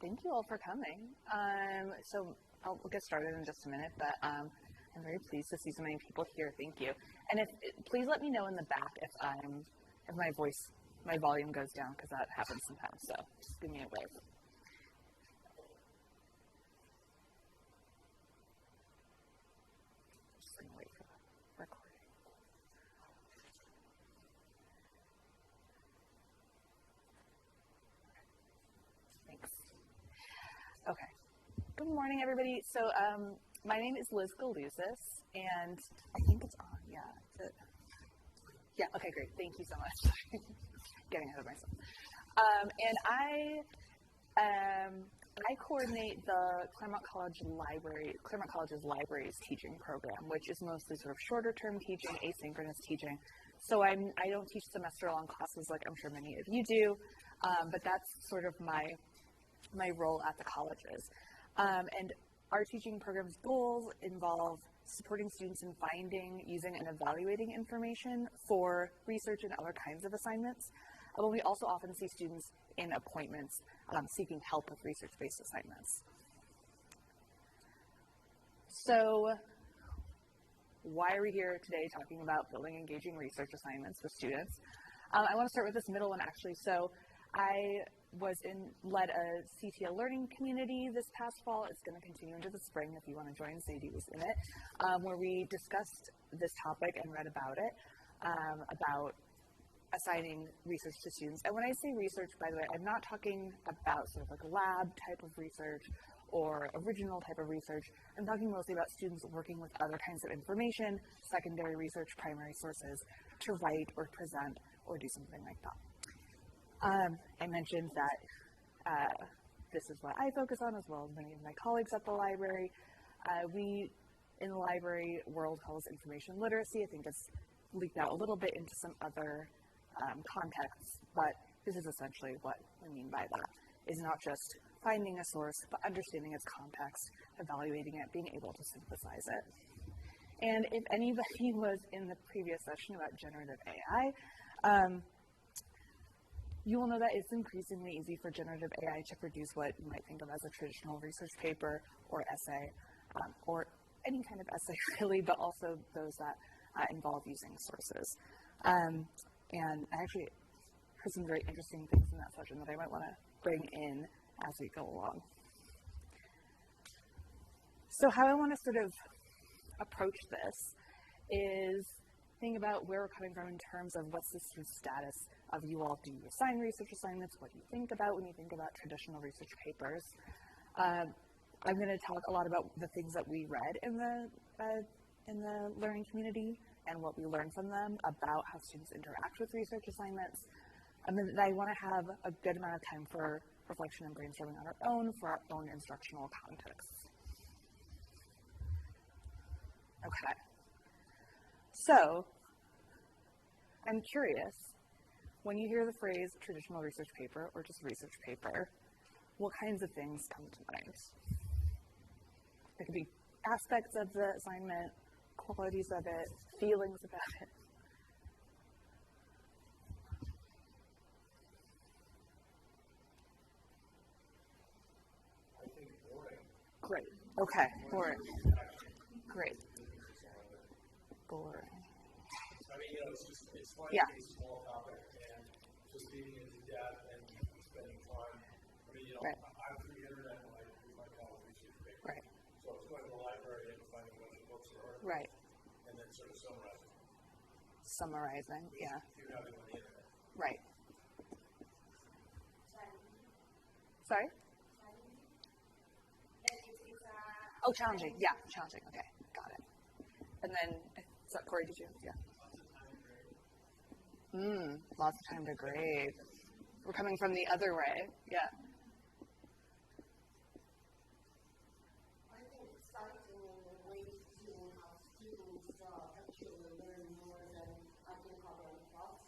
thank you all for coming. So I'll get started in just a minute, but I'm very pleased to see so many people here. Thank you. And please let me know in the back if my volume goes down, because that happens sometimes. So just give me a wave. Just gonna wait for the recording. Thanks. Okay. Good morning, everybody. So my name is Liz Galoozis, and I think it's on. Yeah. Yeah. Okay. Great. Thank you so much. Getting ahead of myself. And I coordinate the Claremont College's libraries teaching program, which is mostly sort of shorter term teaching, asynchronous teaching. So I don't teach semester long classes like I'm sure many of you do, but that's sort of my role at the colleges. And our teaching program's goals involve supporting students in finding, using, and evaluating information for research and other kinds of assignments. But we also often see students in appointments seeking help with research-based assignments. So why are we here today talking about building engaging research assignments with students? I want to start with this middle one, actually. So I led a CTL learning community this past fall. It's going to continue into the spring. If you want to join, Sadie was in it, where we discussed this topic and read about it, about assigning research to students. And when I say research, by the way, I'm not talking about sort of like a lab type of research or original type of research. I'm talking mostly about students working with other kinds of information, secondary research, primary sources, to write or present or do something like that. I mentioned that this is what I focus on, as well as many of my colleagues at the library. We, in the library world, call this information literacy. I think it's leaked out a little bit into some other contexts, but this is essentially what we mean by that, is not just finding a source, but understanding its context, evaluating it, being able to synthesize it. And if anybody was in the previous session about generative AI, you will know that it's increasingly easy for generative AI to produce what you might think of as a traditional research paper or essay, or any kind of essay really, but also those that involve using sources. And I actually heard some very interesting things in that session that I might want to bring in as we go along. So how I want to sort of approach this is think about where we're coming from in terms of what's the status of you all. Do you assign research assignments? What do you think about when you think about traditional research papers? I'm going to talk a lot about the things that we read in the learning community and what we learned from them about how students interact with research assignments. And then I want to have a good amount of time for reflection and brainstorming on our own for our own instructional contexts. Okay. So, I'm curious, when you hear the phrase traditional research paper or just research paper, what kinds of things come to mind? There could be aspects of the assignment, qualities of it, feelings about it. I think boring. Great. Okay, boring. Great. Boring. I mean, it's like a small topic, and just beating it to death and spending time. I mean, right. I'm through the internet when I do my college research paper. Right. So it's going to the library and finding a bunch of books or articles. Right. And then sort of summarizing. Summarizing, yeah. You have it on the internet. Right. Sorry? Oh, challenging. Yeah, challenging. Okay, got it. And then, Corey, did you? Yeah. Lots of time to grade. We're coming from the other way. Yeah. I think exciting in the way to seeing how students actually learn more than I can cover in class.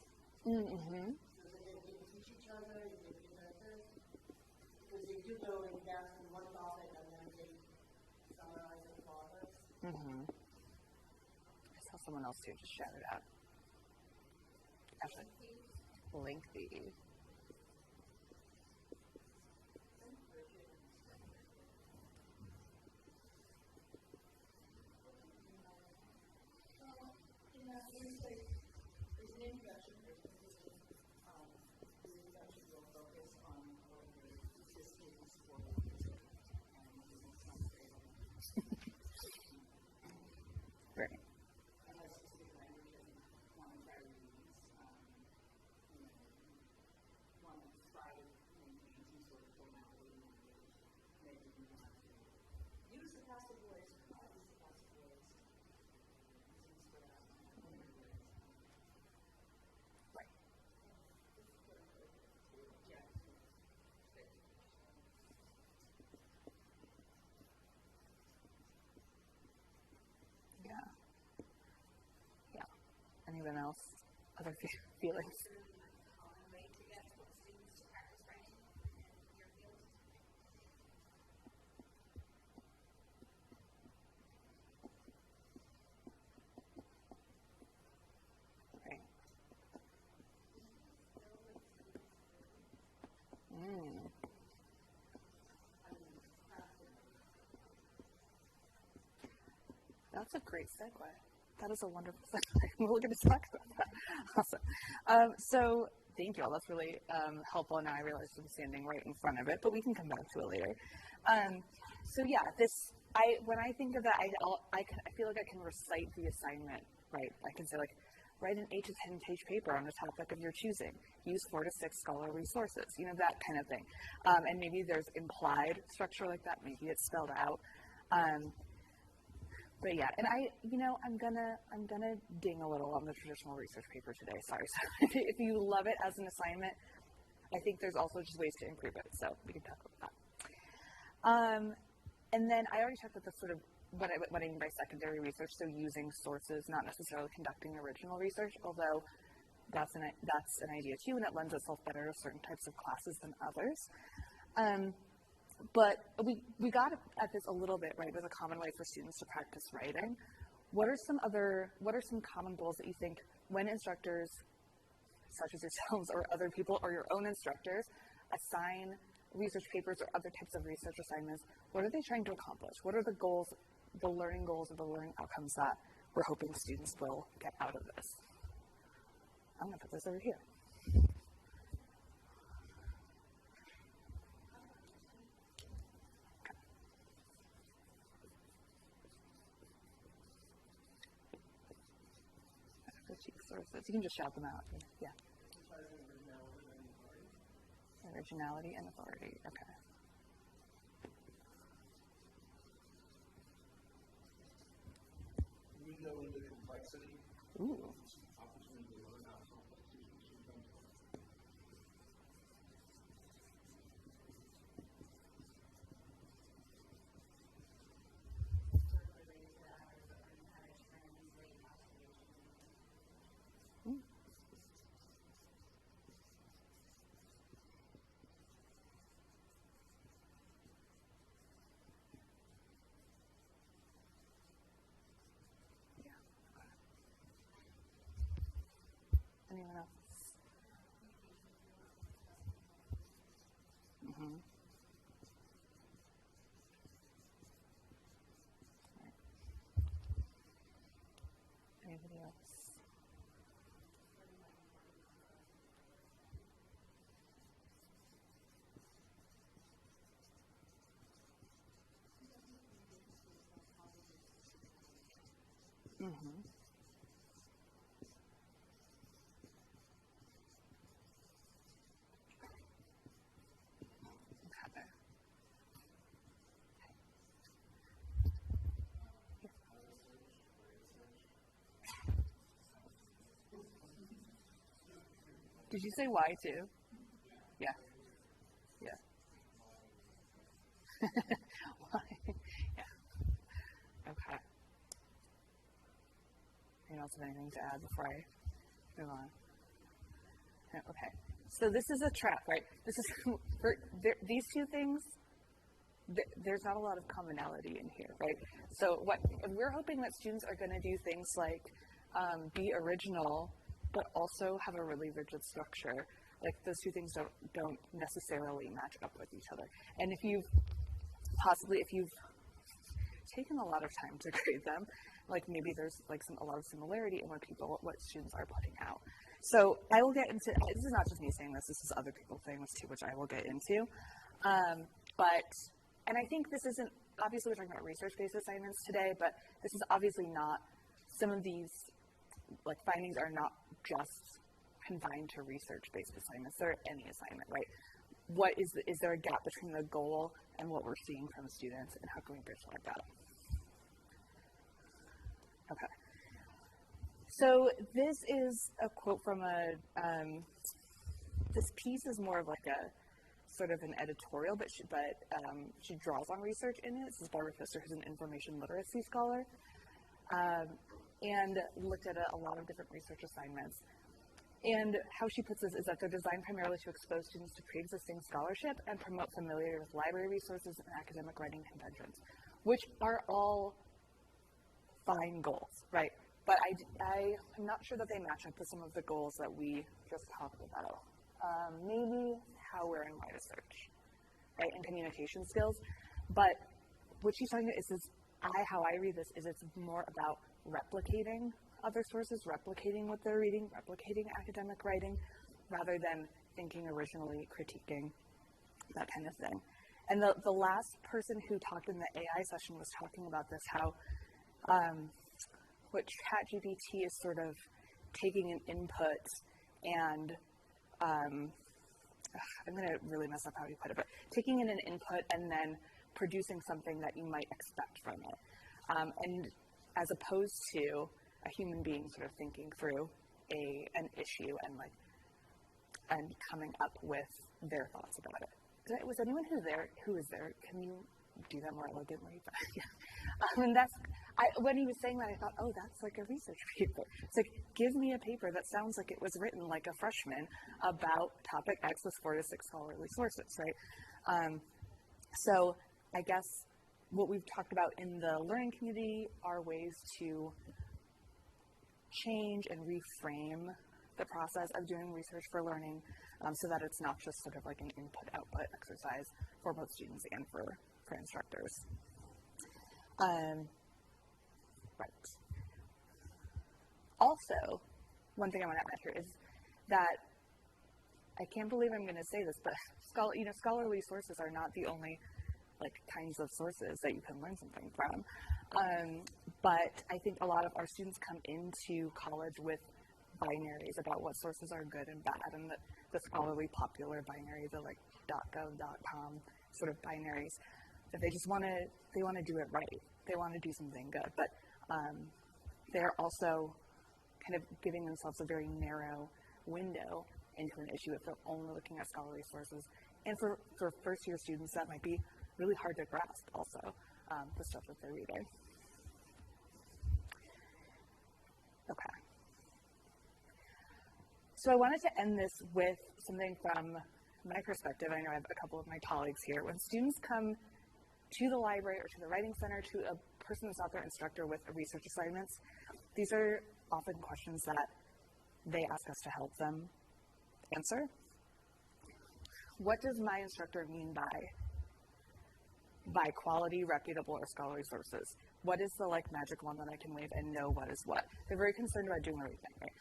Mm-hmm. So that they can teach each other, they can be better. Because they do go in depth in one topic and then they summarize the progress. Mm-hmm. I saw someone else too just shout it out. Ashley. Lengthy. use the passive voice, not use the passive voice. Right. Yeah. Yeah. Anyone else? Other feelings? Right. Mm. That's a great segue. That is a wonderful segue. We're going to talk about that. Awesome. So thank you all. That's really helpful. Now I realize I'm standing right in front of it, but we can come back to it later. So yeah, when I think of that, I feel like I can recite the assignment, right? I can say like, write an 8 to 10 page paper on a topic of your choosing. Use 4 to 6 scholarly sources. That kind of thing. And maybe there's implied structure like that. Maybe it's spelled out. But yeah, and I'm gonna ding a little on the traditional research paper today. Sorry. So if you love it as an assignment, I think there's also just ways to improve it. So we can talk about that. And then I already talked about the sort of what I mean by secondary research. So using sources, not necessarily conducting original research, although that's an idea too, and it lends itself better to certain types of classes than others. But we got at this a little bit, right? There's a common way for students to practice writing. What are some common goals that you think when instructors, such as yourselves or other people or your own instructors, assign research papers or other types of research assignments, what are they trying to accomplish? What are the goals, the learning goals or the learning outcomes that we're hoping students will get out of this? I'm going to put this over here. Sources. You can just shout them out. Yeah. Originality and authority. Okay. Window into complexity. Ooh. Opportunity to learn how complex issues become. Anyone else? Mm-hmm. Right. Anybody else? Mm-hmm. Okay. Did you say why too? Yeah. Yeah. Why? Yeah. Okay. Anyone else have anything to add before I move on? Okay. So this is a trap, right? This is these two things. There's not a lot of commonality in here, right? So we're hoping that students are going to do things like be original, but also have a really rigid structure. Like those two things don't necessarily match up with each other. And if you've taken a lot of time to grade them, like maybe there's like a lot of similarity in what students are putting out. So I will get into, this is not just me saying this is other people saying this too, which I will get into. And I think this isn't, obviously we're talking about research-based assignments today, but this is obviously not, some of these like findings are not just confined to research-based assignments. They're any assignment, right? is there a gap between the goal and what we're seeing from students, and how can we bridge that gap? Okay. So this is a quote from this piece is more of like a sort of an editorial, but she draws on research in it. This is Barbara Pfister, who's an information literacy scholar, and looked at a lot of different research assignments. And how she puts this is that they're designed primarily to expose students to pre-existing scholarship and promote familiarity with library resources and academic writing conventions, which are all fine goals, right? But I'm not sure that they match up to some of the goals that we just talked about. Maybe how we're in my research, right, and communication skills. But what she's talking about is how I read this is it's more about replicating other sources, replicating what they're reading, replicating academic writing, rather than thinking originally, critiquing, that kind of thing. And the last person who talked in the AI session was talking about this, how what ChatGPT is sort of taking an input and I'm going to really mess up how you put it, but taking in an input and then producing something that you might expect from it. And as opposed to a human being sort of thinking through an issue and coming up with their thoughts about it. Was anyone who was there? Can you do that more elegantly? Yeah. And when he was saying that, I thought, oh, that's like a research paper. It's like, give me a paper that sounds like it was written like a freshman about topic X with 4 to 6 scholarly sources, right? So I guess what we've talked about in the learning community are ways to change and reframe the process of doing research for learning so that it's not just sort of like an input-output exercise for both students and for instructors. Right. Also, one thing I want to add here is that I can't believe I'm going to say this, but scholarly sources are not the only kinds of sources that you can learn something from. But I think a lot of our students come into college with binaries about what sources are good and bad, and the scholarly popular binary, the .gov, .com sort of binaries, that they just want to do it right. They want to do something good, but they're also kind of giving themselves a very narrow window into an issue if they're only looking at scholarly sources. And for first-year students, that might be really hard to grasp also, the stuff that they're reading. Okay. So I wanted to end this with something from my perspective. I know I have a couple of my colleagues here. When students come to the library or to the writing center, to a person that's not their instructor with research assignments, these are often questions that they ask us to help them answer. What does my instructor mean by quality, reputable, or scholarly sources? What is the magic wand that I can wave and know what is what? They're very concerned about doing everything, right?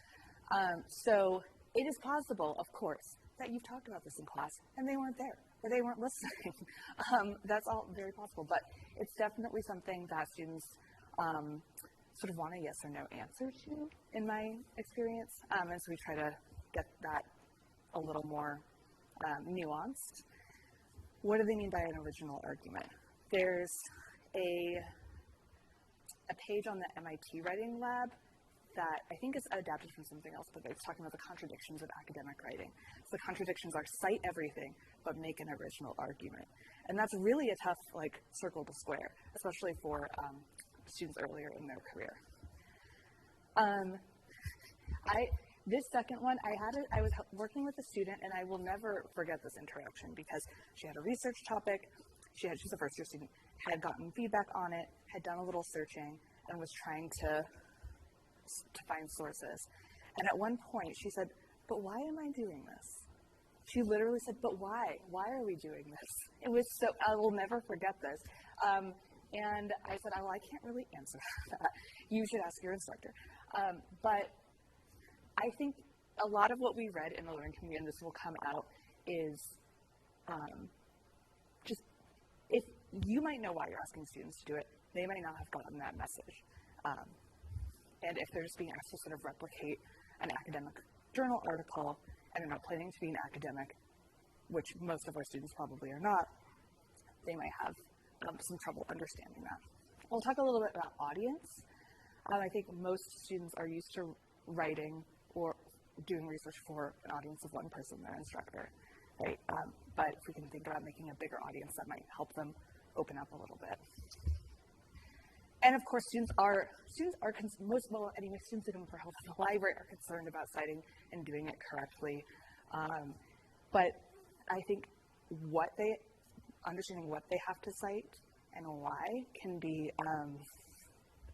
So it is possible, of course, that you've talked about this in class and they weren't there or they weren't listening. That's all very possible, but it's definitely something that students sort of want a yes or no answer to, in my experience, and so we try to get that a little more nuanced. What do they mean by an original argument? There's a page on the MIT Writing Lab that I think is adapted from something else, but it's talking about the contradictions of academic writing. So the contradictions are cite everything, but make an original argument. And that's really a tough circle to square, especially for students earlier in their career. This second one, I was working with a student, and I will never forget this introduction because she had a research topic. She's a first-year student, had gotten feedback on it, had done a little searching, and was trying to find sources. And at one point, she said, "But why am I doing this?" She literally said, "But why? Why are we doing this?" It was so, I will never forget this. And I said, "Well, I can't really answer that. You should ask your instructor." But I think a lot of what we read in the learning community, and this will come out, is just if you might know why you're asking students to do it, they might not have gotten that message. And if they're just being asked to sort of replicate an academic journal article and they're not planning to be an academic, which most of our students probably are not, they might have some trouble understanding that. We'll talk a little bit about audience. I think most students are used to writing or doing research for an audience of one person, their instructor, right? But if we can think about making a bigger audience, that might help them open up a little bit. And of course, students are students who come for help at the library are concerned about citing and doing it correctly. But I think understanding what they have to cite and why can be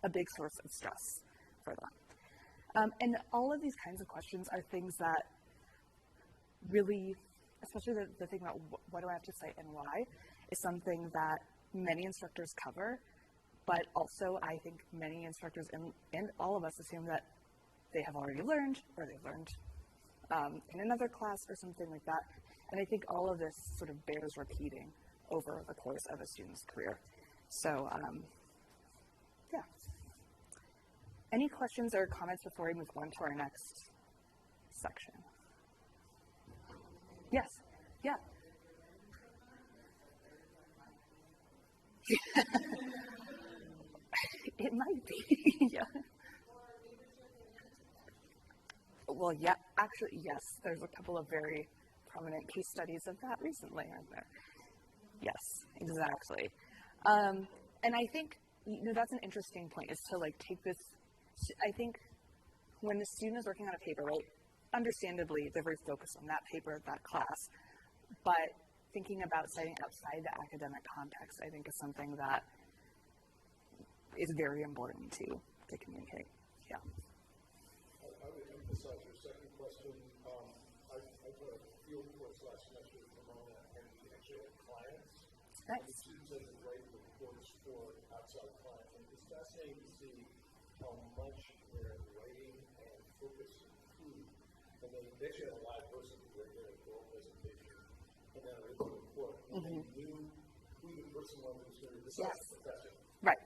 a big source of stress for them. And all of these kinds of questions are things that really, especially the thing about what do I have to cite and why, is something that many instructors cover, but also I think many instructors and all of us assume that they have already learned, or they've learned in another class or something like that. And I think all of this sort of bears repeating over the course of a student's career. So, yeah. Any questions or comments before we move on to our next section? Yes. Yeah. It might be. Yeah. Well, yeah, actually, yes. There's a couple of very prominent case studies of that recently, aren't there? Yes, exactly. And I think, that's an interesting point, is to take this. I think when the student is working on a paper, right, understandably, they're very focused on that paper, that class, but thinking about citing outside the academic context, I think, is something that is very important to communicate. Yeah. I would emphasize your second question. I taught a field course last semester with Ramona, and we actually had clients. Nice. And the students had to write reports for outside clients. And it's fascinating to see how much their writing and focus improved. And they actually had a live person who did a oral presentation and then a written report. And they knew who the person was who was going to decide the professor. Right.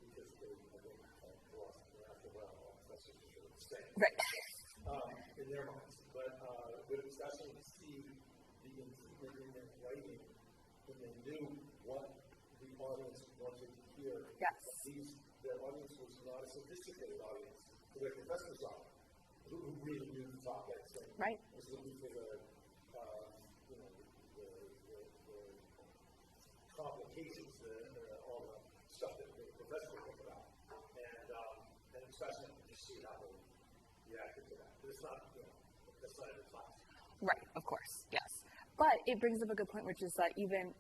Because they, I think, after a while, all professors are sort of the same. Right. In their minds. But it was fascinating to see the improvement in their writing when they knew what the audience wanted to hear. Yes. Their audience was not a sophisticated audience for their professors are, who really knew the topics. And right. was looking for the complications, all the stuff that the professor would think about. And it's fascinating to see how they reacted to that. But it's not, that's not every class. Right, of course, yes. But it brings up a good point, which is that even,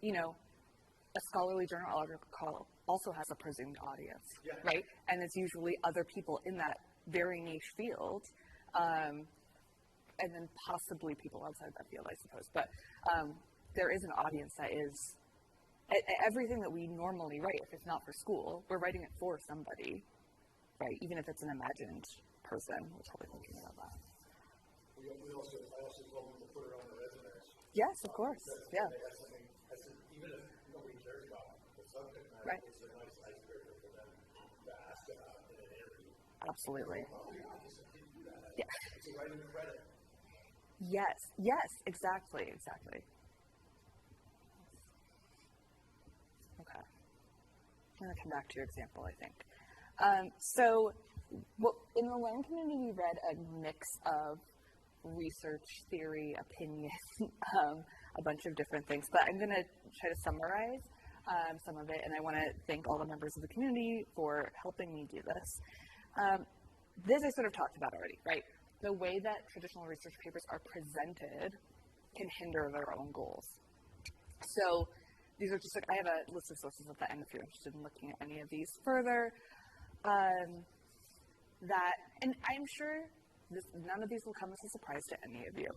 a scholarly journal article also has a presumed audience, right? And it's usually other people in that very niche field, and then possibly people outside that field, I suppose. But there is an audience that is everything that we normally write. If it's not for school, we're writing it for somebody, right? Even if it's an imagined person, we're totally thinking about that. I also told them to put it on their resumes. Yes, of course. Yeah. Even if nobody cares about the subject matter, right. It's a nice icebreaker for them to ask about in an interview. Absolutely. Oh, yeah, I just didn't do that. Yeah. It's a writing credit. Yes, exactly. Okay. I'm going to come back to your example, I think. So in the Learn community, we read a mix of research, theory, opinion, a bunch of different things. But I'm going to try to summarize some of it, and I want to thank all the members of the community for helping me do this. This I sort of talked about already, right? The way that traditional research papers are presented can hinder their own goals. So these are just I have a list of sources at the end if you're interested in looking at any of these further. And I'm sure none of these will come as a surprise to any of you,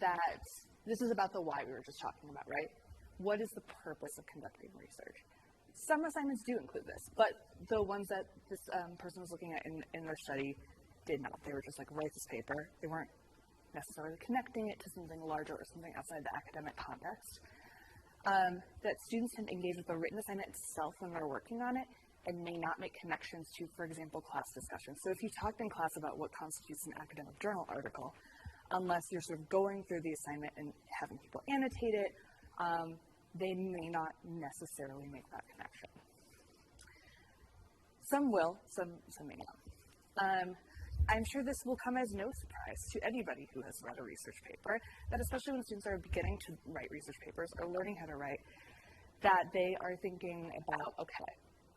that this is about the why we were just talking about, right? What is the purpose of conducting research? Some assignments do include this, but the ones that this person was looking at in their study did not. They were just write this paper. They weren't necessarily connecting it to something larger or something outside the academic context. That students can engage with the written assignment itself when they're working on it and may not make connections to, for example, class discussions. So if you talked in class about what constitutes an academic journal article, unless you're sort of going through the assignment and having people annotate it, they may not necessarily make that connection. Some will, some may not. I'm sure this will come as no surprise to anybody who has read a research paper, that especially when students are beginning to write research papers or learning how to write, that they are thinking about, okay,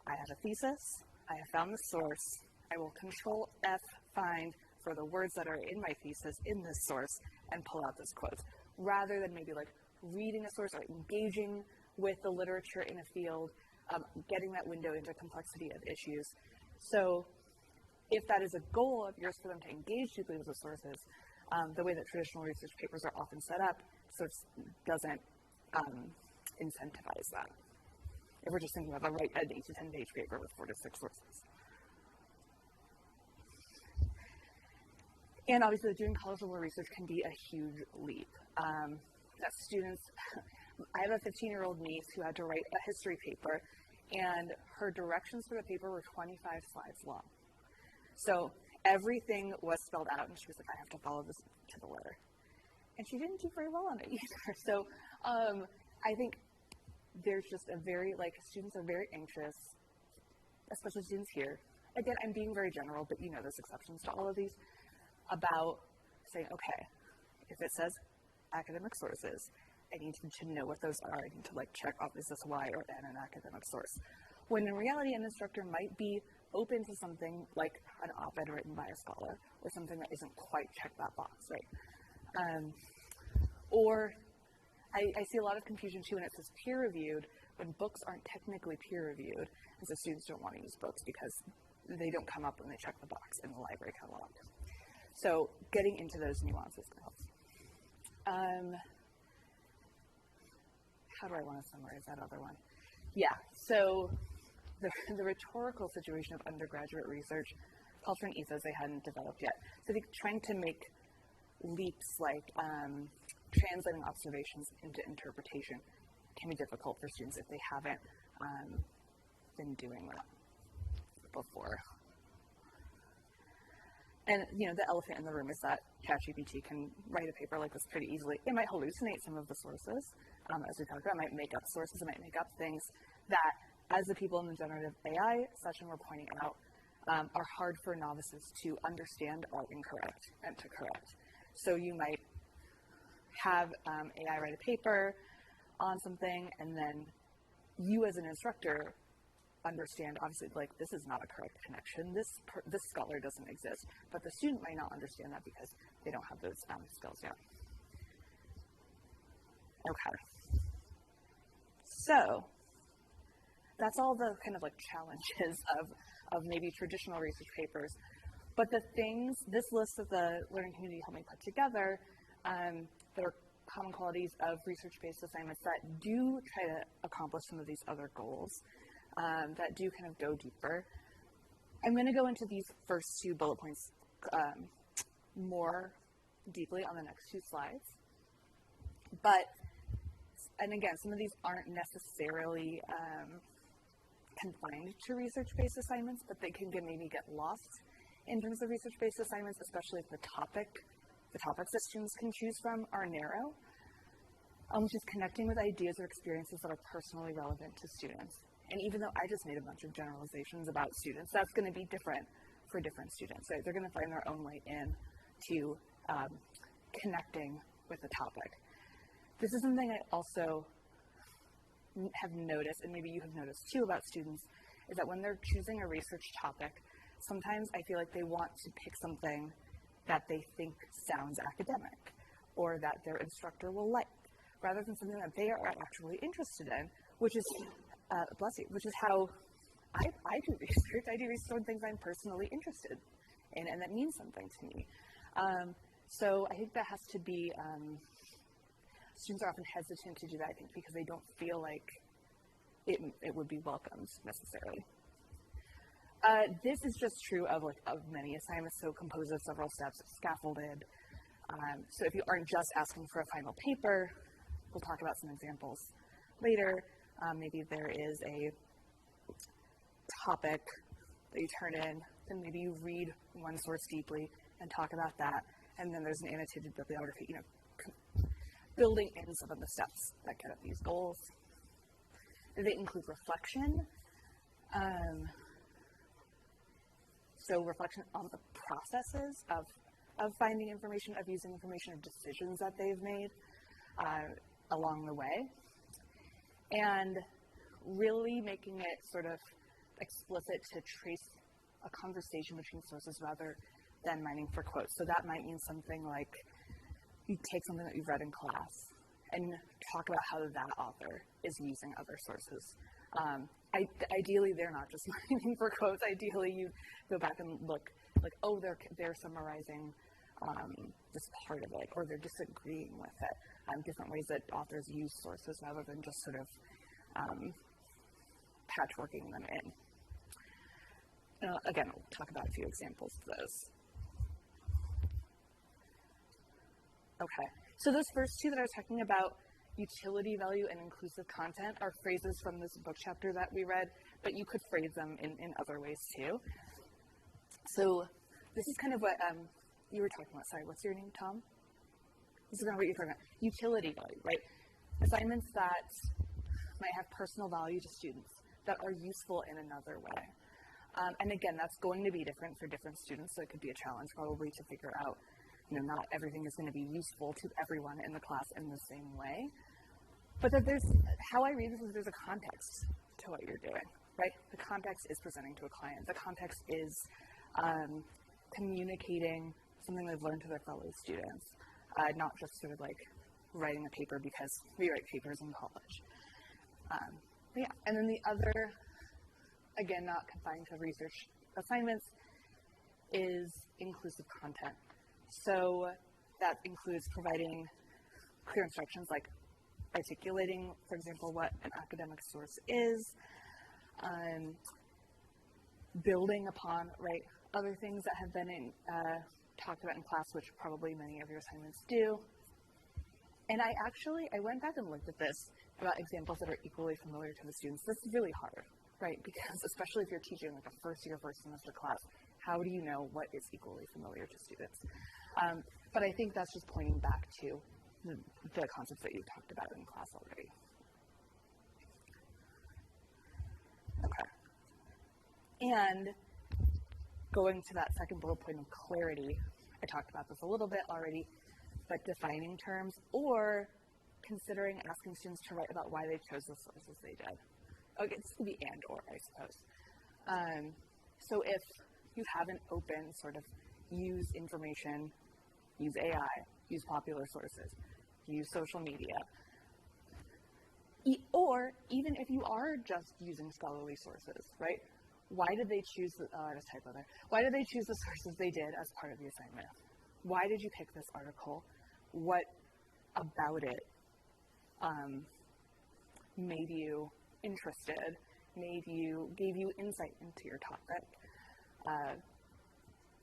I have a thesis, I have found the source, I will Control F find for the words that are in my thesis in this source and pull out this quote, rather than maybe like reading a source or engaging with the literature in a field, getting that window into complexity of issues. So if that is a goal of yours for them to engage deeply with the sources, the way that traditional research papers are often set up sort of doesn't incentivize that. If we're just thinking about write an 8 to 10 page paper with 4 to 6 sources. And obviously doing college level research can be a huge leap. That students, I have a 15-year-old niece who had to write a history paper, and her directions for the paper were 25 slides long. So everything was spelled out, and she was like, I have to follow this to the letter. And she didn't do very well on it either. So I think there's just a very, students are very anxious, especially students here. Again, I'm being very general, but you know there's exceptions to all of these, about saying, okay, if it says academic sources, I need to know what those are. I need to check off, is this Y or N an academic source? When in reality, an instructor might be open to something like an op-ed written by a scholar, or something that isn't quite check that box, right? Or I see a lot of confusion too when it says peer-reviewed, when books aren't technically peer-reviewed, and so students don't want to use books because they don't come up when they check the box in the library catalog. So getting into those nuances helps. How do I want to summarize that other one? Yeah, so the rhetorical situation of undergraduate research, culture and ethos they hadn't developed yet. So I think trying to make leaps like translating observations into interpretation can be difficult for students if they haven't been doing that before. And, the elephant in the room is that ChatGPT can write a paper like this pretty easily. It might hallucinate some of the sources, as we talked about. It might make up sources. It might make up things that, as the people in the generative AI session were pointing out, are hard for novices to understand are incorrect and to correct. So you might have AI write a paper on something, and then you as an instructor understand, obviously, this is not a correct connection. This scholar doesn't exist, but the student might not understand that because they don't have those skills yet. Okay. So that's all the kind of challenges of maybe traditional research papers. But the things, this list that the learning community helped me put together, that are common qualities of research-based assignments that do try to accomplish some of these other goals, that do kind of go deeper. I'm going to go into these first 2 bullet points more deeply on the next 2 slides. And again, some of these aren't necessarily confined to research-based assignments, but they can maybe get lost in terms of research-based assignments, especially if the topics that students can choose from are narrow, which is connecting with ideas or experiences that are personally relevant to students. And even though I just made a bunch of generalizations about students, that's going to be different for different students, right? They're going to find their own way in to connecting with the topic. This is something I also have noticed, and maybe you have noticed too about students, is that when they're choosing a research topic, sometimes I feel like they want to pick something that they think sounds academic or that their instructor will like, rather than something that they are actually interested in, which is which is how I do research. I do research on things I'm personally interested in, and that means something to me. So I think that has to be, students are often hesitant to do that, I think, because they don't feel like it would be welcomed necessarily. This is just true of many assignments, so composed of several steps, scaffolded. So if you aren't just asking for a final paper, we'll talk about some examples later. Maybe there is a topic that you turn in, then maybe you read one source deeply and talk about that, And then there's an annotated bibliography, building in some of the steps that get at these goals. They include reflection. So reflection on the processes of finding information, of using information, of decisions that they've made along the way. And really making it sort of explicit to trace a conversation between sources rather than mining for quotes. So that might mean something like you take something that you've read in class and talk about how that author is using other sources. Ideally, they're not just mining for quotes. Ideally, you go back and look like, oh, they're summarizing this part of it, or they're disagreeing with it. Different ways that authors use sources rather than just sort of patchworking them in. Again, we'll talk about a few examples of those. Okay, so those first two that I was talking about, utility value and inclusive content, are phrases from this book chapter that we read, but you could phrase them in other ways too. So this is kind of what you were talking about. Sorry, what's your name, Tom? This is kind of what you're talking about. Utility value, right? Assignments that might have personal value to students, that are useful in another way. And again, that's going to be different for different students, so it could be a challenge probably to figure out, not everything is going to be useful to everyone in the class in the same way. But that how I read this is there's a context to what you're doing, right? The context is presenting to a client. The context is communicating something they've learned to their fellow students, not just sort of like writing a paper because we write papers in college. Yeah, and then the other, again, not confined to research assignments, is inclusive content. So that includes providing clear instructions like articulating, for example, what an academic source is, building upon, right, other things that have been talked about in class, which probably many of your assignments do. And I went back and looked at this about examples that are equally familiar to the students. This is really hard, right? Because especially if you're teaching like a first semester class, how do you know what is equally familiar to students? But I think that's just pointing back to the concepts that you talked about in class already. Okay. And going to that second bullet point of clarity, I talked about this a little bit already, but defining terms or considering asking students to write about why they chose the sources they did. Okay, this could be and or, I suppose. So if you have an open sort of use information, use AI, use popular sources, use social media, or even if you are just using scholarly sources, right? Why did they choose Why did they choose the sources they did as part of the assignment? Why did you pick this article? What about it made you interested, gave you insight into your topic?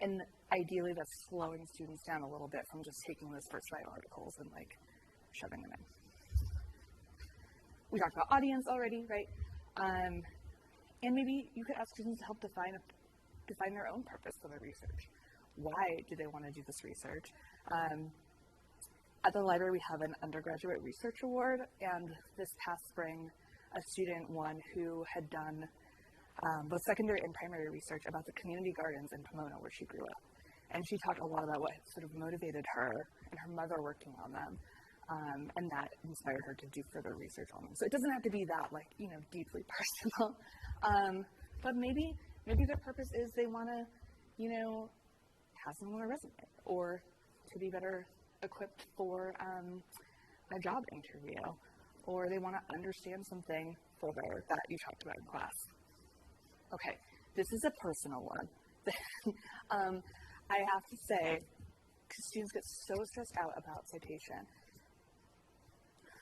And ideally that's slowing students down a little bit from just taking those first 5 articles and like shoving them in. We talked about audience already, right? And maybe you could ask students to help define their own purpose for their research. Why do they want to do this research? At the library, we have an undergraduate research award, and this past spring, a student won who had done both secondary and primary research about the community gardens in Pomona, where she grew up. And she talked a lot about what sort of motivated her and her mother working on them, and that inspired her to do further research on them. So it doesn't have to be that, like, deeply personal, but maybe their purpose is they want to, have someone on a resume, or to be better equipped for a job interview, or they want to understand something further that you talked about in class. Okay, this is a personal one. I have to say, because students get so stressed out about citation,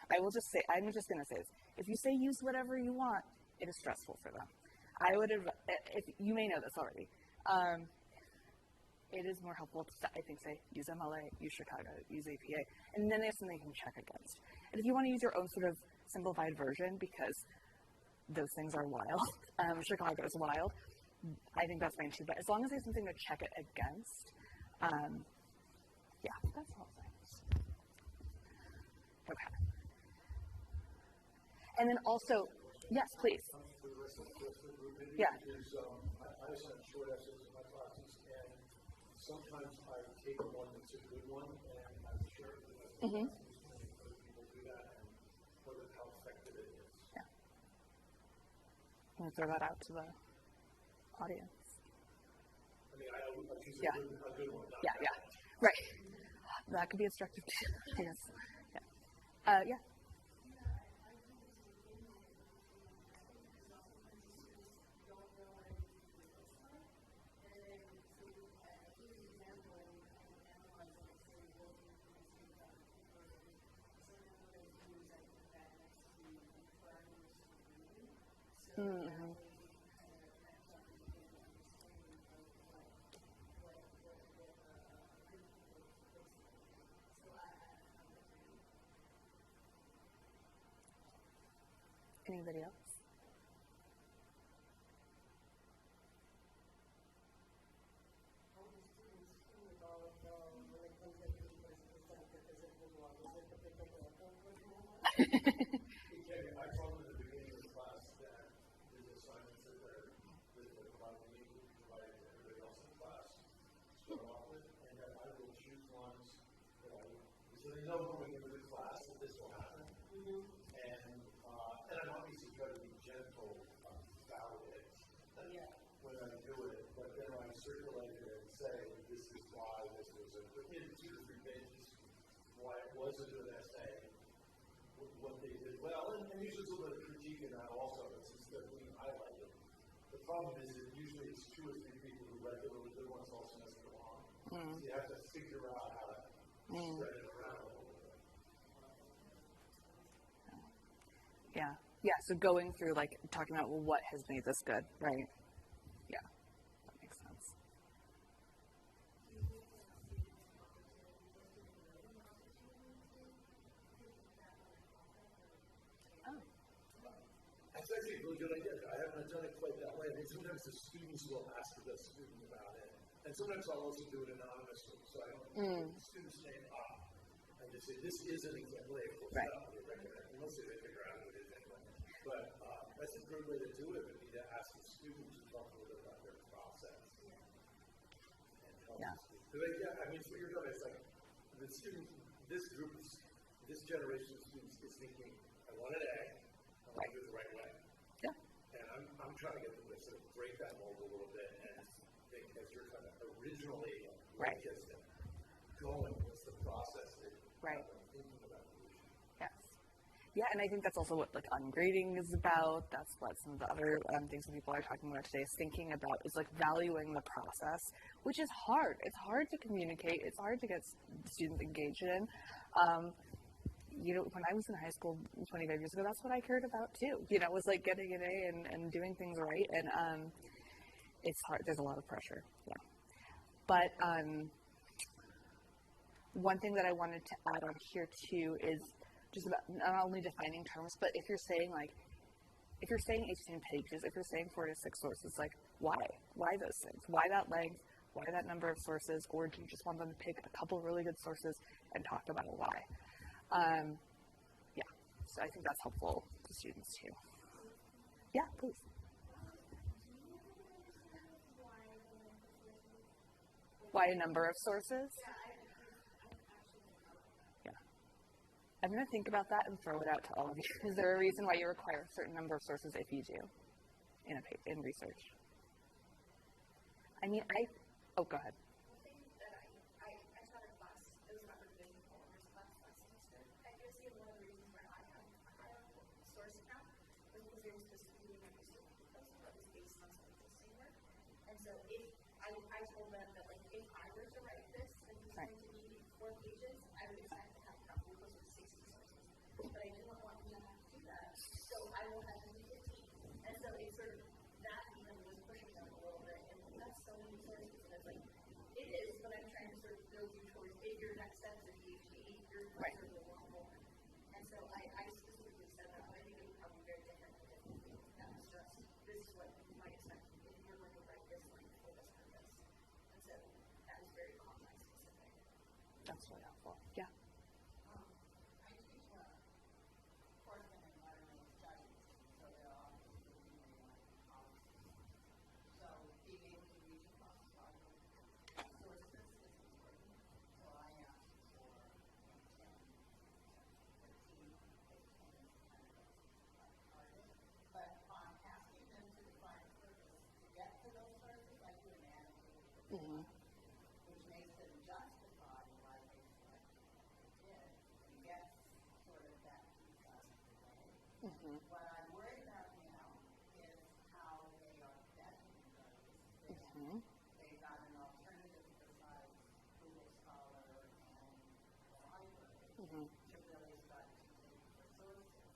I'm just going to say this. If you say use whatever you want, it is stressful for them. If you may know this already, it is more helpful to, I think, say use MLA, use Chicago, use APA, and then they have something you can check against. And if you want to use your own sort of simplified version, because those things are wild, Chicago is wild, I think that's fine too. But as long as there's something to check it against, Yeah, that's all science. Okay. And then also, yes, please. For the rest of the group, Yeah. I assign short essays in my classes, and sometimes I take one that's a good one, and I share it with other classes, and other people do that, and whether how effective it is. Yeah. I'm going to throw that out to the audience. I mean, I choose Yeah. a good one. Not Yeah, bad. yeah. Right. That could be instructive too. Yes. Yeah. Yeah. Mm-hmm. Anybody else? I told them at the beginning of the class that there's assignments that they're providing me, providing to everybody else in the class, start off with, and that I will choose ones that so they know going into the class that this will happen. And I'm obviously trying to be gentle about it when I do it, but then I circulate it and say, this is why this was in 2 or 3 pages, why it was a good essay, what they did well, and usually there's a little bit of critique in that also, instead of being highlighted. The problem is that usually it's 2 or 3 people who read the really good ones all semester long. So you have to figure out how to spread it around a little bit. Yeah. Yeah. So going through, like, talking about, well, what has made this good, right? Yeah. That makes sense. Oh. That's actually a really good idea. I haven't done it quite that way. I mean, sometimes the students will ask the student about it. And sometimes I'll also do it anonymously. So I don't put the student's name up and just say, this is an example. Of course, Right. Unless they figure out who it is anyway. But that's a good way to do it, would be to ask the student to talk a little bit about their process. And help Yeah. I mean, what you're doing is like, the student, this group, this generation of students is thinking, I want an A, I want to do it the right way. Yeah. And I'm trying to get them to sort of break that mold a little bit and think as you're kind of originally Right. gets them going, what's the process that Right. thinking about evolution. Yes. Yeah, and I think that's also what, like, ungrading is about. That's what some of the other things that people are talking about today is thinking about, is like valuing the process, which is hard. It's hard to communicate. It's hard to get students engaged in. You know, when I was in high school 25 years ago, that's what I cared about too. You know, it was like getting an A and doing things right. And it's hard. There's a lot of pressure. Yeah. But one thing that I wanted to add on here too is just about not only defining terms, but if you're saying if you're saying 18 pages, if you're saying 4 to 6 sources, like why? Why those things? Why that length? Why that number of sources? Or do you just want them to pick a couple of really good sources and talk about why? Yeah, so I think that's helpful to students too. Yeah, please. Why a number of sources? I'm going to think about that and throw it out to all of you. Is there a reason why you require a certain number of sources if you do in research? I mean, oh, go ahead. I taught a class, it was about revision polymers class last semester. I guess one of the reasons why I have a higher source count was because they were supposed to be doing my research proposal that was based on some existing work. And so if I told them that, like, if I were to write this and it's going to be 4 pages, I would expect to have probably closer to 60 sources. But I didn't want them to have to do that, so I will have them do 15. And so it's sort of that even was pushing them a little bit. And that's so many sources. And it's like, it is, but I'm trying to sort of build you towards if your next step is a PhD, you're going to a lot more. And so I specifically said that, but I think it would probably be very different for different people. That was just, this is what you might expect if you're going to write this length for this purpose. And so that was very context specific. That's really helpful. Yeah. I teach a course in environmental studies, so they're all policies. So being able to reach across sources is important. So I ask for 10, 13, 15 artists. But on asking them to define purpose to get to those sources, I do an annotated which makes them justify why they selected what they did and gets sort of that piece out of the way. What I'm worried about now is how they are vetting those. They've got an alternative besides Google Scholar and the library to really start to dig for sources.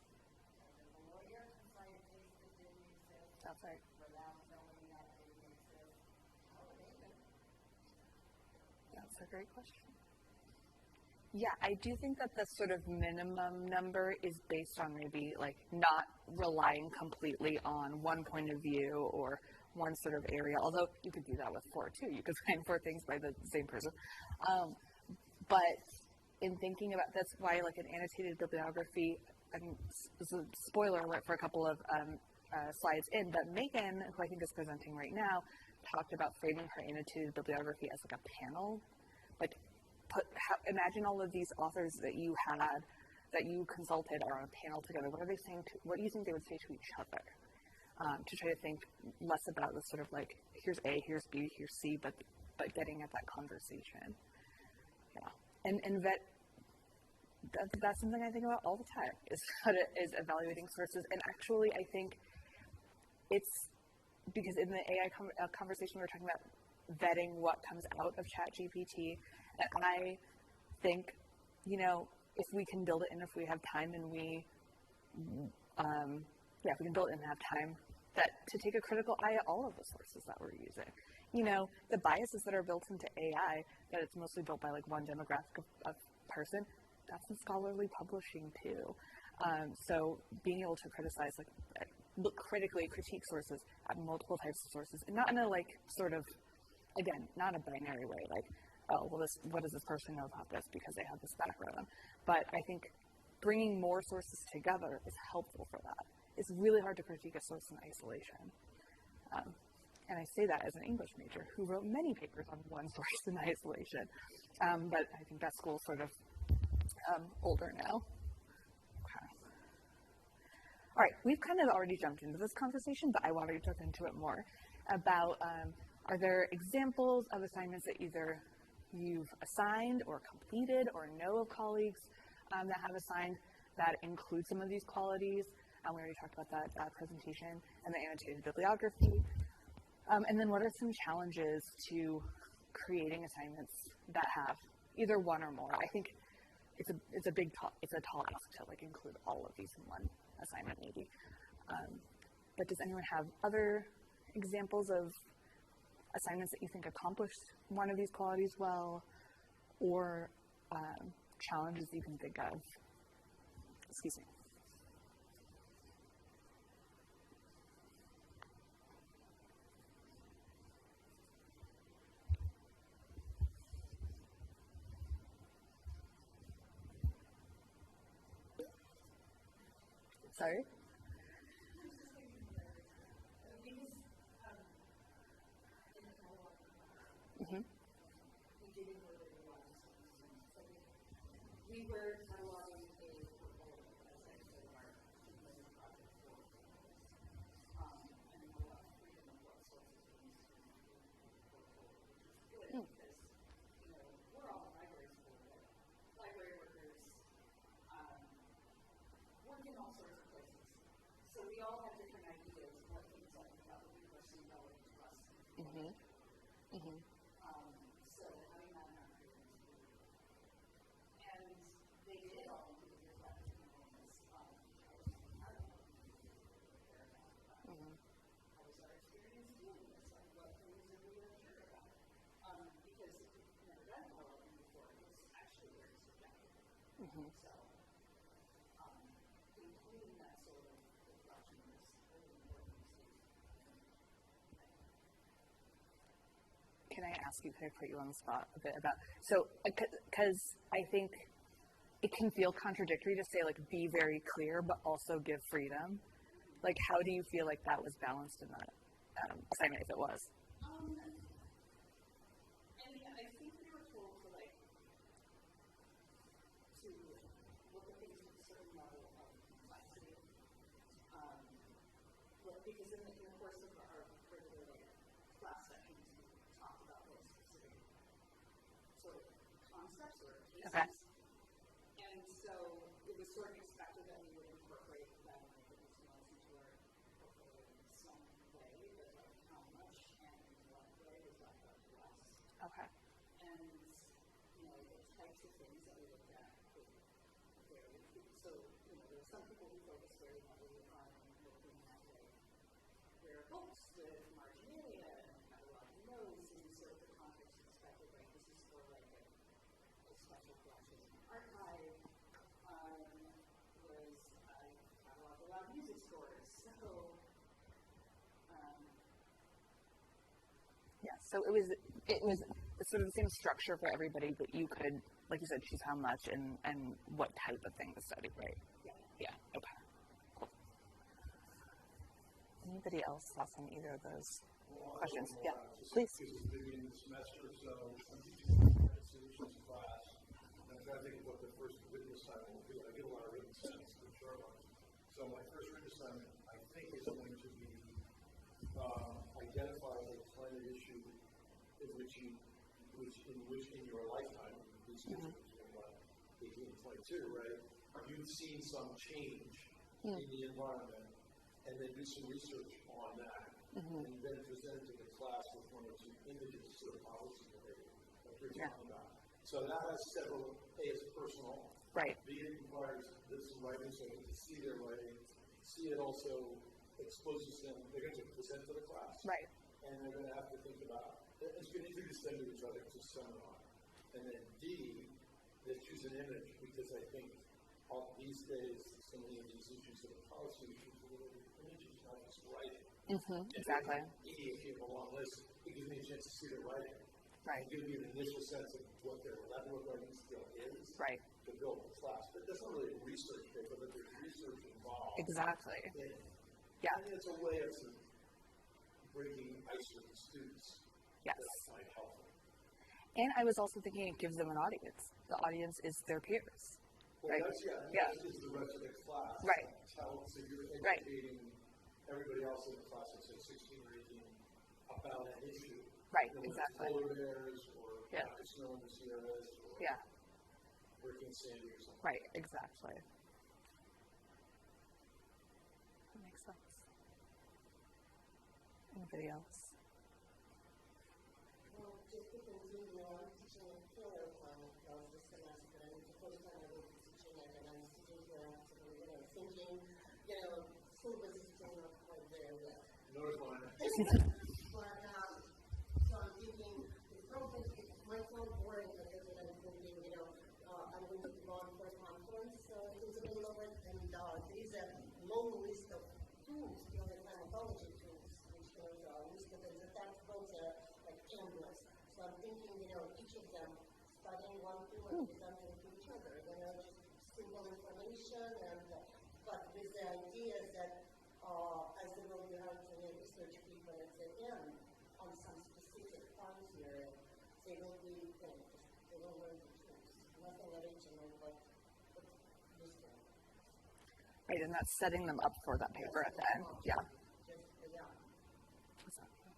As if a lawyer can cite a case that didn't exist That's right. without knowing that it didn't exist, how are they going to? That's a great question. Yeah, I do think that the sort of minimum number is based on maybe like not relying completely on one point of view or one sort of area, although you could do that with 4 too. You could find 4 things by the same person. But in thinking about, that's why like an annotated bibliography, I mean, this is a spoiler alert for a couple of slides in, but Megan, who I think is presenting right now, talked about framing her annotated bibliography as like a panel. Like, imagine all of these authors that you had, that you consulted are on a panel together. What are they saying? What do you think they would say to each other? To try to think less about the sort of like, here's A, here's B, here's C, but getting at that conversation. Yeah, and that's something I think about all the time is evaluating sources. And actually, I think it's because in the AI conversation we were talking about vetting what comes out of ChatGPT, and I think, if we can build it and if we have time and if we can build it and have time, that to take a critical eye at all of the sources that we're using. The biases that are built into AI, that it's mostly built by like one demographic of person, that's in scholarly publishing too. So being able to criticize, look critically, critique sources at multiple types of sources, and not in a like sort of, again, not a binary way, like, oh, well, what does this person know about this because they have this background? But I think bringing more sources together is helpful for that. It's really hard to critique a source in isolation. And I say that as an English major who wrote many papers on one source in isolation. But I think that school's sort of older now. Okay. All right, we've kind of already jumped into this conversation, but I want to jump into it more about, are there examples of assignments that either you've assigned or completed or know of colleagues that have assigned that include some of these qualities? We already talked about that presentation and the annotated bibliography. And then what are some challenges to creating assignments that have either one or more? I think it's a tall ask to like include all of these in one assignment maybe. But does anyone have other examples of assignments that you think accomplished one of these qualities well, or challenges you can think of? Excuse me. Sorry? Mm-hmm. We were cataloging a portfolio essay for our project for and a lot of freedom of what sources we use to make the portfolio, which is good because, we're all library school, library workers work in all sorts of places. So we all have different ideas of what things like that would be personally relevant to us. Mm-hmm. Mm-hmm. So having that in our curriculum is really good. And they did all do the reflective moments how was our experience doing this? Like what things are we unsure about? Because if you've never done development before, it's actually very subjective. Mm-hmm. So including that sort of reflection is really important to see. can I ask you, can I put you on the spot a bit about, so, because I think it can feel contradictory to say, like, be very clear, but also give freedom. Like, how do you feel like that was balanced in that assignment, if it was? I mean, I think we were told to, like, to look at things with a certain level of complexity. Because in the course of our regular, like, class sessions, we talked about those specific sort of concepts or cases. Okay. And so it was sort of expected that we would incorporate that language into our portfolio in some way, but like how much and in what way was left up to us. Okay. And, you know, the types of things that we looked at could vary. So, you know, there were some people who focused very heavily on looking at, like, rare books with marginalia and cataloging those in sort of the context expected, like, this is for, like, a special collection archive. Was I cataloged a lot of music scores, so Yeah, so it was sort of the same structure for everybody, but you could, like you said, choose how much and what type of thing to study, right? Yeah. Okay. Cool. Anybody else thoughts on either of those questions? Yeah, please. This is the beginning of the semester, so I'm teaching a solutions class. And I'm trying to think of what the first written assignment will be. I get a lot of written assignments in the short run. So my first written assignment, I think, is going to be identify a climate issue in which in your lifetime, these kids are between 18 and 22, right? You've seen some change in the environment, and then do some research on that, and then present it to the class with one or two images of policy behavior that you're talking about. So that has several. A, it's personal. Right. B, it requires some writing, so you can see their writing. C, it also exposes them. They're going to present to the class. Right. And they're going to have to think about. It's going to introduce them to each other to seminar. And then D, they choose an image, because I think these days, so many of these issues that are policy issues are related to images, not just writing. Exactly. E, if you have a long list, it gives me a chance to see their writing. Right. Give me an initial sense of what their level of writing skill is. Right. To build the class. But that's not really a research paper, but there's research involved. Exactly. In it. Yeah. And it's a way of breaking ice with the students. Yes. That I find helpful. And I was also thinking it gives them an audience. The audience is their peers. Well, right? That's just the rest of the class. Right. So you're educating everybody else in the class, let's say 16 or 18, about an issue. Right, you know, exactly. Polar bears or snow in the Sierras or Hurricane Sandy or something. Right, exactly. That makes sense. Anybody else? Well, just to continue, I'm teaching a Claremont class this semester, and it's the first time I will be teaching it, and I'm sitting here thinking, syllabus is still not quite there yet. Nor is mine. But, so I'm thinking, it might sound boring, but that's what I'm thinking, I'm going to go on for a conference in the middle of it, and there is a long list of tools, the climatology tools, which was listed in the textbooks, like endless. So I'm thinking, each of them studying one tool and presenting to each other, just simple information, and but with the idea that as they will be writing a research paper at the end on some specific time period, they will be, they will learn the tools. Nothing original, but useful. Right, and that's setting them up for that paper at the end. Yeah. Exactly.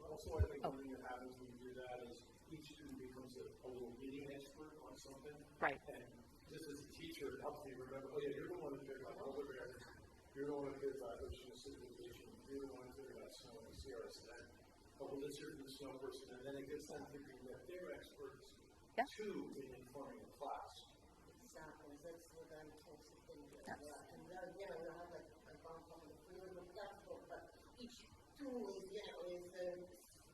Also, I think one thing that happens when you do that is each student becomes a little mini expert on something. Right. And just as a teacher, it helps me remember, you're the one who cares about polar bears. You're the one who cares about ocean acidification. You're the one who cares about snow in the Sierras. But let's hear from the snow person, and then it gets them thinking that they're experts too in informing the class. Exactly, that's what I'm also thinking. Yes. And then, you have like I found some of the freedom of textbook, but each tool is,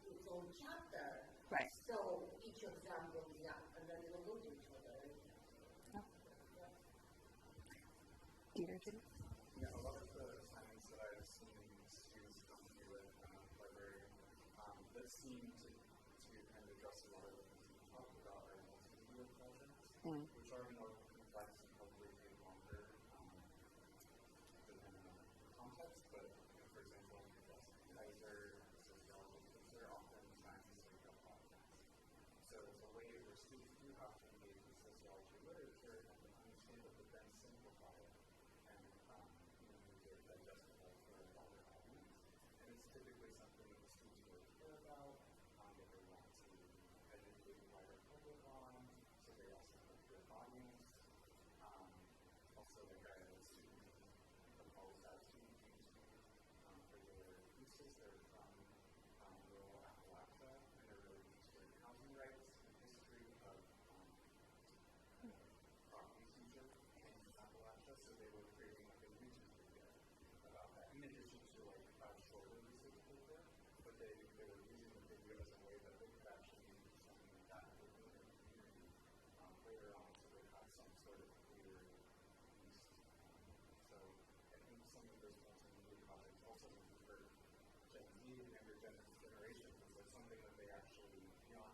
its own chapter. Right. So each of them will be and then they will go to each other. Dieter, Judy? Yeah, a lot of the assignments that I've seen students come to me with library seem to kind of address a lot of the things you talked about are multimedia projects, which are more complex and probably take longer depending on the context. But for example, Kaiser sociologists, they're often scientists like a podcast. So it's a way where students do have to engage with sociology literature and understand it, but then simplify it and make it digestible for a broader audience. And it's typically something that the students really care about, that they want to educate the wider public on, so they also have a good audience. Also, like I had a student who calls that student came to me for their thesis. They're from rural Appalachia, and they're really interested in housing rights and history of property seizure in Appalachia. So they were creating like a YouTube video about that, in addition to like a shorter research paper. But they were using the video as a way that they could actually use something like that within their community later on, so they had some sort of clear piece. So I think some of those multimedia projects also for Gen Z and younger generations is like something that they actually beyond.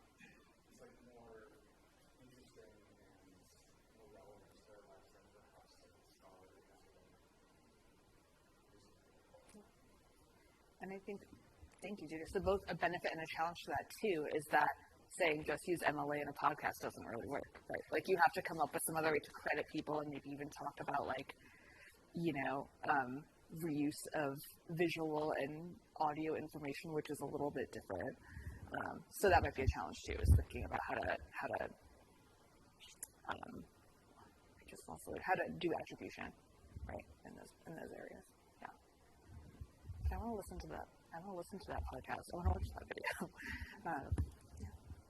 It's like more interesting and more relevant to their lives than perhaps like scholarly academic. And I think, thank you, Judy. So both a benefit and a challenge to that too is that saying just use MLA in a podcast doesn't really work, right? Like you have to come up with some other way to credit people and maybe even talk about like, reuse of visual and audio information, which is a little bit different. So that might be a challenge too, is thinking about how to do attribution, right, in those areas. Yeah. But I want to listen to that. I want to listen to that podcast. I want to watch that video.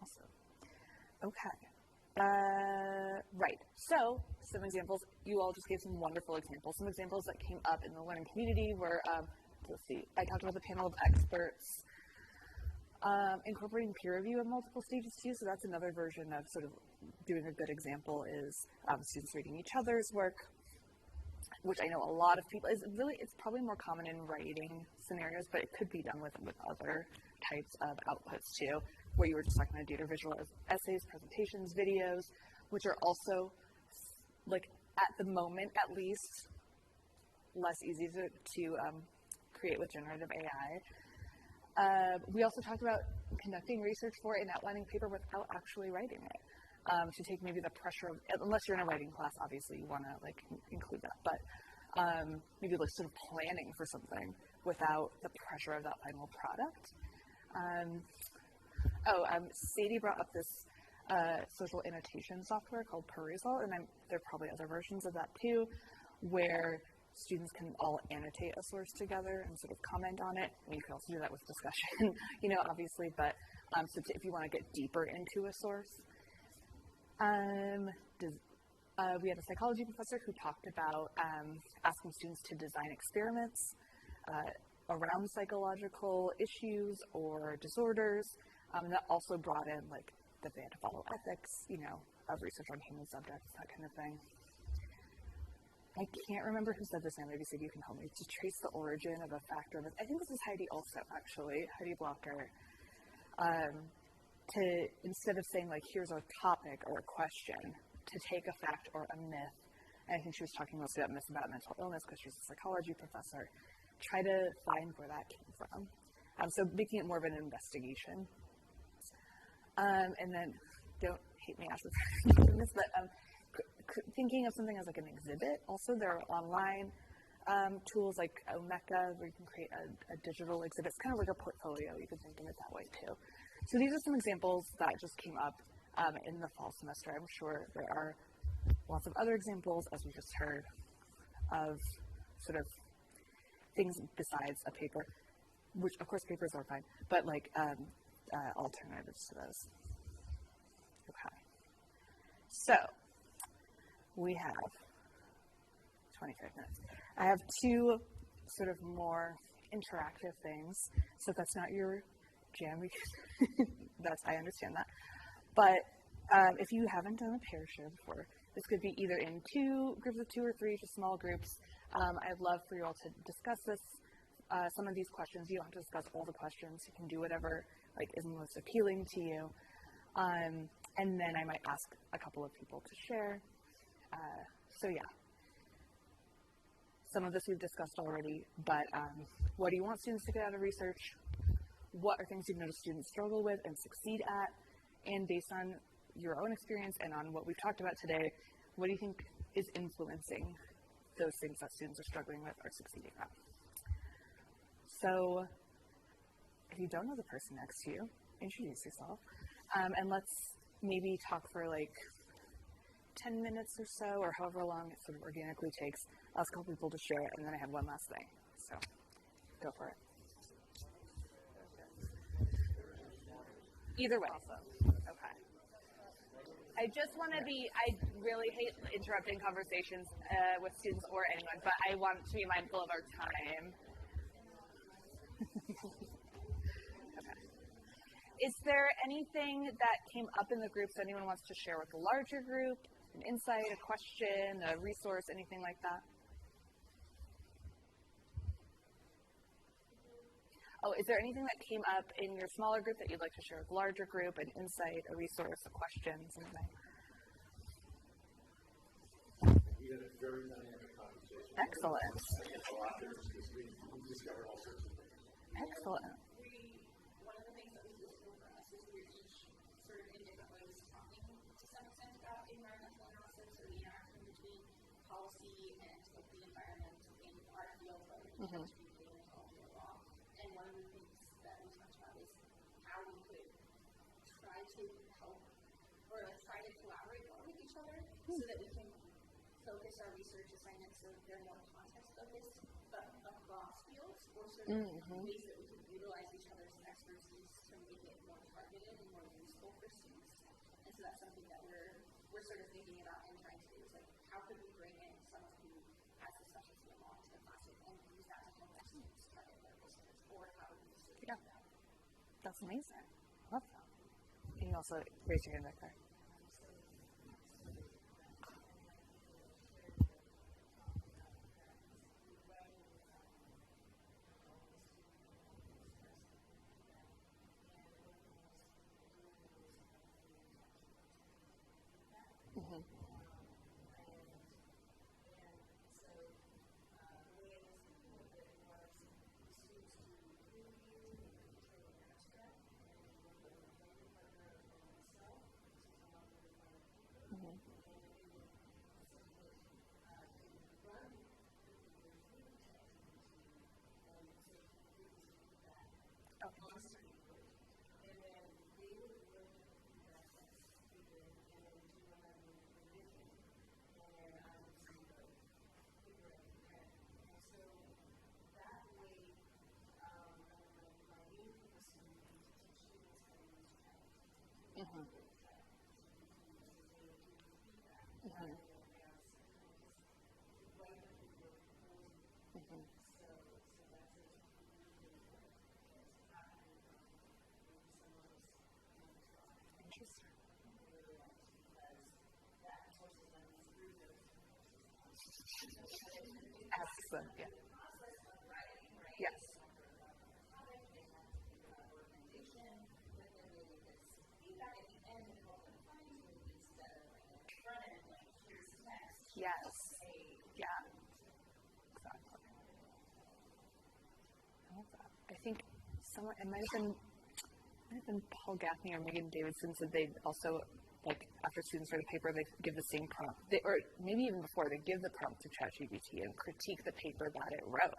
Awesome. Okay. Right. So, some examples. You all just gave some wonderful examples. Some examples that came up in the learning community were, let's see, I talked about the panel of experts, incorporating peer review at multiple stages too. So that's another version of sort of doing a good example is students reading each other's work, which I know a lot of people, it's probably more common in writing scenarios, but it could be done with other types of outputs too, where you were just talking about data visual essays, presentations, videos, which are also, like, at the moment at least, less easy to create with generative AI. We also talked about conducting research for it and outlining paper without actually writing it. To take maybe the pressure of, unless you're in a writing class, obviously you want to like include that, but maybe like sort of planning for something without the pressure of that final product. Sadie brought up this social annotation software called Perusal, and there are probably other versions of that too, where students can all annotate a source together and sort of comment on it. And you can also do that with discussion, obviously, but so if you want to get deeper into a source. We had a psychology professor who talked about asking students to design experiments around psychological issues or disorders. And that also brought in like that they had to follow ethics, of research on human subjects, that kind of thing. I can't remember who said this now, maybe Sadie, you can help me, to trace the origin of a fact or I think this is Heidi also, actually, Heidi Blocker. To, instead of saying like, here's a topic or a question, to take a fact or a myth, and I think she was talking mostly about myths about mental illness because she's a psychology professor, try to find where that came from. So making it more of an investigation. And then, don't hate me after doing this, but thinking of something as like an exhibit. Also, there are online tools like Omeka where you can create a digital exhibit. It's kind of like a portfolio. You can think of it that way too. So these are some examples that just came up in the fall semester. I'm sure there are lots of other examples, as we just heard, of sort of things besides a paper, which of course papers are fine, but like alternatives to those. Okay. So we have 25 minutes. I have two sort of more interactive things. So if that's not your jam, I understand that. But if you haven't done a pair share before, this could be either in groups of 2 or 3, just small groups. I'd love for you all to discuss this, some of these questions. You don't have to discuss all the questions. You can do whatever like is most appealing to you. And then I might ask a couple of people to share. So yeah, some of this we've discussed already, but what do you want students to get out of research? What are things you've noticed students struggle with and succeed at? And based on your own experience and on what we've talked about today, what do you think is influencing those things that students are struggling with or succeeding at? So if you don't know the person next to you, introduce yourself. And let's maybe talk for like 10 minutes or so, or however long it sort of organically takes. I'll ask a couple people to share, and then I have one last thing. So go for it. Either way. Okay. I just want to I really hate interrupting conversations with students or anyone, but I want to be mindful of our time. Okay. Is there anything that came up in the groups anyone wants to share with the larger group? An insight, a question, a resource, anything like that? Oh, is there anything that came up in your smaller group that you'd like to share with the larger group? An insight, a resource, a question, something? We had a very dynamic conversation. Excellent. We discovered all sorts of things. Excellent. One of the things that was useful for us is we're each sort of in different ways talking to some extent about environmental analysis or the interaction between policy and like the environment in our field, whether it's ecology or law. And one of the things that we talked about is how we could try to help or like try to collaborate more with each other so that we can focus our research assignments so that they're more context focused, but across fields, or sort of ways that we can utilize each other's expertise to make it more targeted and more useful for students. And so that's something that we're sort of thinking about and trying to do is like how could we bring in someone who has a specialty in law into the classroom and use that to help our students target their research, or how would we use it? Yeah. That's amazing. Love that. Can you also raise your hand back there? Excellent. Yeah. Yes. Yes. Yeah. Exactly. I love that. I think someone, it might have been Paul Gaffney or Megan Davidson said they also, like, after students write a paper, they give the same prompt, or maybe even before, they give the prompt to ChatGPT and critique the paper that it wrote,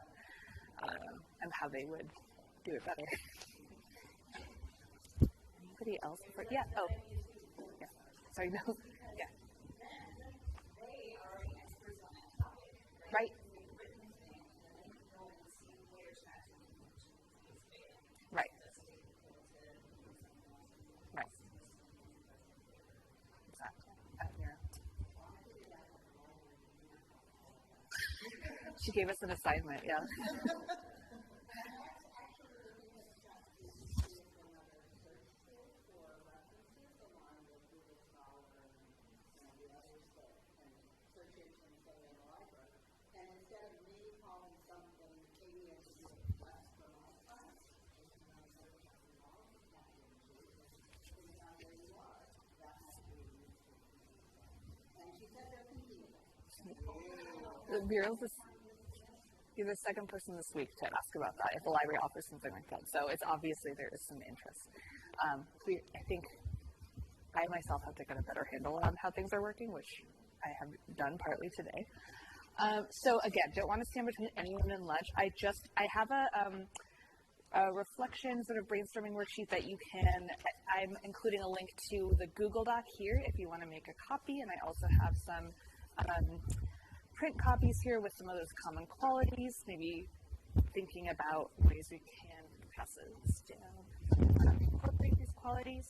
and how they would do it better. Anybody else? Yeah. Oh. Yeah. Sorry. No. Yeah. Right. Right. Right. Exactly. She gave us an assignment, yeah. The Bureau's you're the second person this week to ask about that, if the library offers something like that. So it's obviously there is some interest. I think I myself have to get a better handle on how things are working, which I have done partly today. So again, don't want to stand between anyone and lunch. I have a reflection sort of brainstorming worksheet that you can, I'm including a link to the Google Doc here if you want to make a copy, and I also have some print copies here with some of those common qualities, maybe thinking about ways we can pass this down, incorporate these qualities.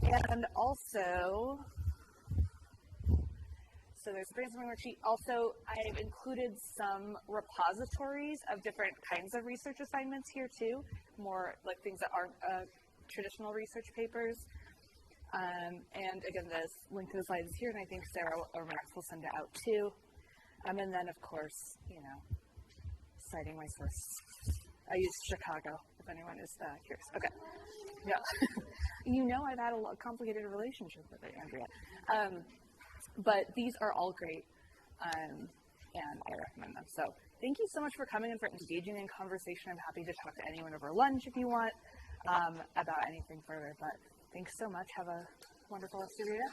And also, so there's a brainstorming worksheet. Also, I've included some repositories of different kinds of research assignments here too, more like things that aren't traditional research papers. And again, this link to the slides is here, and I think Sarah or Max will send it out too. And then, of course, citing my source. I use Chicago, if anyone is curious. Okay. Yeah. I've had a complicated relationship with it, Andrea. But these are all great, and I recommend them. So thank you so much for coming and for engaging in conversation. I'm happy to talk to anyone over lunch if you want about anything further. But thanks so much. Have a wonderful rest of your day.